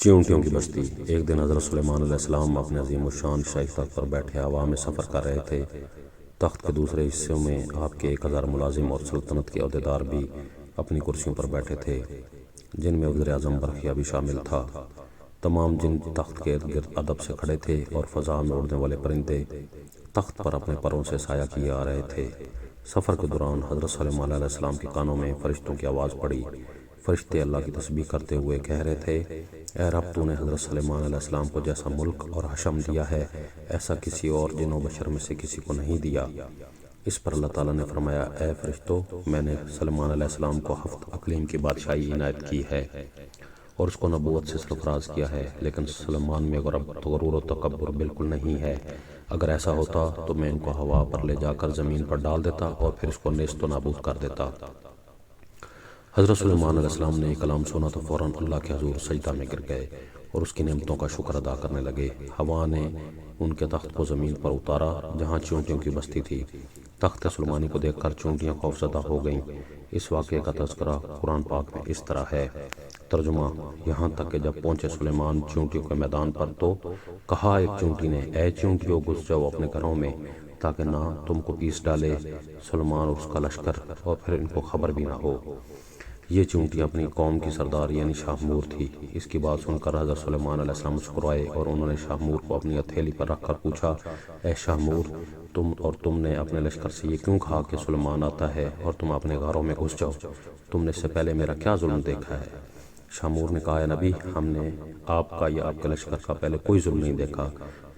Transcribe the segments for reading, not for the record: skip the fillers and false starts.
چیونٹیوں کی بستی۔ ایک دن حضرت سلیمان علیہ السلام اپنے عظیم الشان شاہی تخت پر بیٹھے ہوا میں سفر کر رہے تھے۔ تخت کے دوسرے حصوں میں آپ کے 1000 ملازم اور سلطنت کے عہدیدار بھی اپنی کرسیوں پر بیٹھے تھے، جن میں وزیر اعظم برقیہ بھی شامل تھا۔ تمام جن تخت کے ارد گرد ادب سے کھڑے تھے اور فضا میں اڑنے والے پرندے تخت پر اپنے پروں سے سایہ کیے آ رہے تھے۔ سفر کے دوران حضرت سلیمان علیہ السلام کے کانوں میں فرشتوں کی آواز پڑی۔ فرشتے اللہ کی تسبیح کرتے ہوئے کہہ رہے تھے، اے رب، تو نے حضرت سلیمان علیہ السلام کو جیسا ملک اور حشم دیا ہے، ایسا کسی اور جن و بشر میں سے کسی کو نہیں دیا۔ اس پر اللہ تعالیٰ نے فرمایا، اے فرشتو، میں نے سلیمان علیہ السلام کو 7 اقلیم کی بادشاہی عنایت کی ہے اور اس کو نبوت سے سرفراز کیا ہے، لیکن سلیمان میں غرور و تکبر بالکل نہیں ہے۔ اگر ایسا ہوتا تو میں ان کو ہوا پر لے جا کر زمین پر ڈال دیتا اور پھر اس کو نیست و نابود کر دیتا۔ حضرت سلیمان علیہ السلام نے یہ کلام سنا تو فوراً اللہ کے حضور سجدہ میں گر گئے اور اس کی نعمتوں کا شکر ادا کرنے لگے۔ ہوا نے ان کے تخت کو زمین پر اتارا جہاں چیونٹیوں کی بستی تھی۔ تخت سلیمانی کو دیکھ کر چیونٹیاں خوفزدہ ہو گئیں۔ اس واقعے کا تذکرہ قرآن پاک میں اس طرح ہے۔ ترجمہ: یہاں تک کہ جب پہنچے سلیمان چیونٹیوں کے میدان پر تو کہا ایک چیونٹی نے، اے چیونٹیوں، گھس جاؤ اپنے گھروں میں تاکہ نہ تم کو پیس ڈالے سلیمان اور اس کا لشکر اور پھر ان کو خبر بھی نہ ہو۔ یہ چیونٹی اپنی قوم کی سردار یعنی شاہ مور تھی۔ اس کی بات سن کر حضرت سلیمان علیہ السلام مسکرائے اور انہوں نے شاہ مور کو اپنی ہتھیلی پر رکھ کر پوچھا، اے شاہ مور، تم نے اپنے لشکر سے یہ کیوں کہا کہ سلیمان آتا ہے اور تم اپنے گھروں میں گھس جاؤ؟ تم نے اس سے پہلے میرا کیا ظلم دیکھا ہے؟ شاہ مور نے کہا، اے نبی، ہم نے آپ کا یا آپ کے لشکر کا پہلے کوئی ظلم نہیں دیکھا،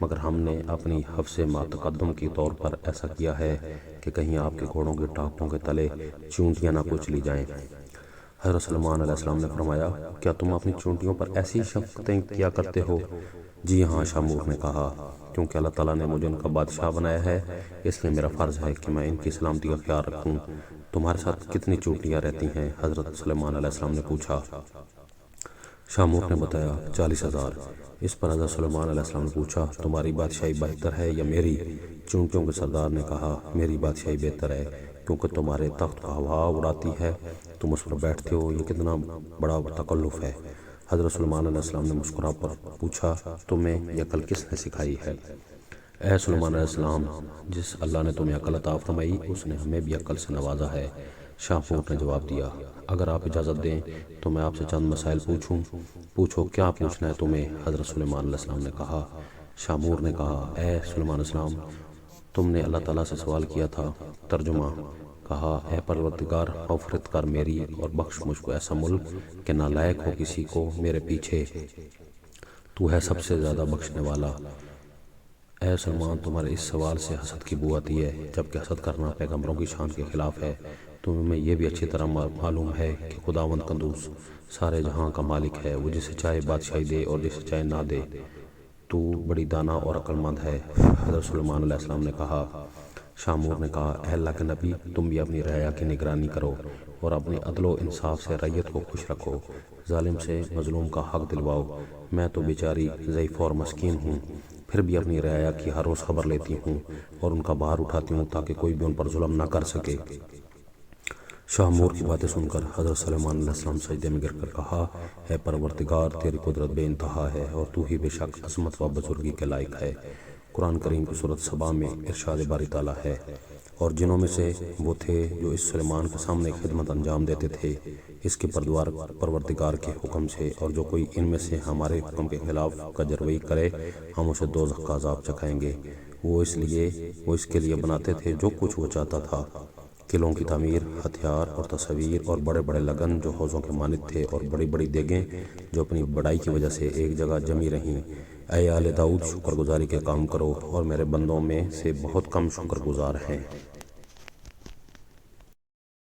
مگر ہم نے اپنی حفظ ما تقدم کی طور پر ایسا کیا ہے کہ کہیں آپ کے گھوڑوں کی ٹانکوں کے تلے چیونٹیاں نہ کچلی جائیں۔ حضرت سلیمان علیہ السلام نے فرمایا، کیا تم اپنی چیونٹیوں پر ایسی شفقتیں کیا کرتے ہو؟ جی ہاں، شاہ مور نے کہا، کیونکہ اللہ تعالیٰ نے مجھے ان کا بادشاہ بنایا ہے، اس لیے میرا فرض ہے کہ میں ان کی سلامتی کا خیال رکھوں۔ تمہارے ساتھ کتنی چیونٹیاں رہتی ہیں؟ حضرت سلیمان علیہ السلام نے پوچھا۔ شاہ مور نے بتایا، 40,000۔ اس پر حضرت سلیمان علیہ السلام نے پوچھا، تمہاری بادشاہی بہتر ہے یا میری؟ چیونٹیوں کے سردار نے کہا، میری بادشاہی بہتر ہے، کیونکہ تمہارے تخت کو ہوا اڑاتی ہے، تم اس پر بیٹھتے ہو، یہ کتنا بڑا تکلف ہے۔ حضرت سلیمان علیہ السلام نے مسکرا پر پوچھا، تمہیں یہ عقل کس نے سکھائی ہے؟ اے سلیمان علیہ السلام، جس اللہ نے تمہیں عقل عطا فرمائی اس نے ہمیں بھی عقل سے نوازا ہے۔ شاہ مور نے جواب دیا، اگر آپ اجازت دیں تو میں آپ سے چند مسائل پوچھوں؟ پوچھو، کیا پوچھنا ہے تمہیں؟ حضرت سلیمان علیہ السلام نے کہا۔ شاہ مور نے کہا، اے سلیمان علیہ السلام، تم نے اللہ تعالیٰ سے سوال کیا تھا۔ ترجمہ: کہا، اے پروردگار، مغفرت کر میری اور بخش مجھ کو ایسا ملک کہ نہ لائق ہو کسی کو میرے پیچھے، تو ہے سب سے زیادہ بخشنے والا۔ اے سلمان، تمہارے اس سوال سے حسد کی بو آتی ہے، جبکہ حسد کرنا پیغمبروں کی شان کے خلاف ہے۔ تمہیں یہ بھی اچھی طرح معلوم ہے کہ خداوند قدوس سارے جہاں کا مالک ہے، وہ جسے چاہے بادشاہی دے اور جسے چاہے نہ دے۔ تو بڑی دانا اور عقل مند ہے۔ حضرت سلیمان علیہ السلام نے کہا۔ شاہ مور نے کہا، اے اللہ کے نبی، تم بھی اپنی رعایا کی نگرانی کرو اور اپنی عدل و انصاف سے رعیت کو خوش رکھو، ظالم سے مظلوم کا حق دلواؤ۔ میں تو بیچاری ضعیف اور مسکین ہوں، پھر بھی اپنی رعایا کی ہر روز خبر لیتی ہوں اور ان کا بھار اٹھاتی ہوں تاکہ کوئی بھی ان پر ظلم نہ کر سکے۔ شاہ مور کی باتیں سن کر حضرت سلیمان علیہ السلام سجدے میں گر کر کہا، اے پروردگار، تیری قدرت بے انتہا ہے اور تو ہی بے شک عظمت و بزرگی کے لائق ہے۔ قرآن کریم کی سورۃ سبا میں ارشاد باری تعالیٰ ہے، اور جنوں میں سے وہ تھے جو اس سلیمان کے سامنے خدمت انجام دیتے تھے اس کے پروردگار کے حکم سے، اور جو کوئی ان میں سے ہمارے حکم کے خلاف کجروئی کرے ہم اسے دوزخ کا عذاب چکھائیں گے۔ وہ اس کے لیے بناتے تھے جو کچھ وہ چاہتا تھا، قلعوں کی تعمیر، ہتھیار اور تصاویر، اور بڑے بڑے لگن جو حوضوں کے مانند تھے، اور بڑی بڑی دیگیں جو اپنی بڑائی کی وجہ سے ایک جگہ جمی رہیں۔ اے آل داؤد، شکر گزاری کے کام کرو اور میرے بندوں میں سے بہت کم شکر گزار ہیں۔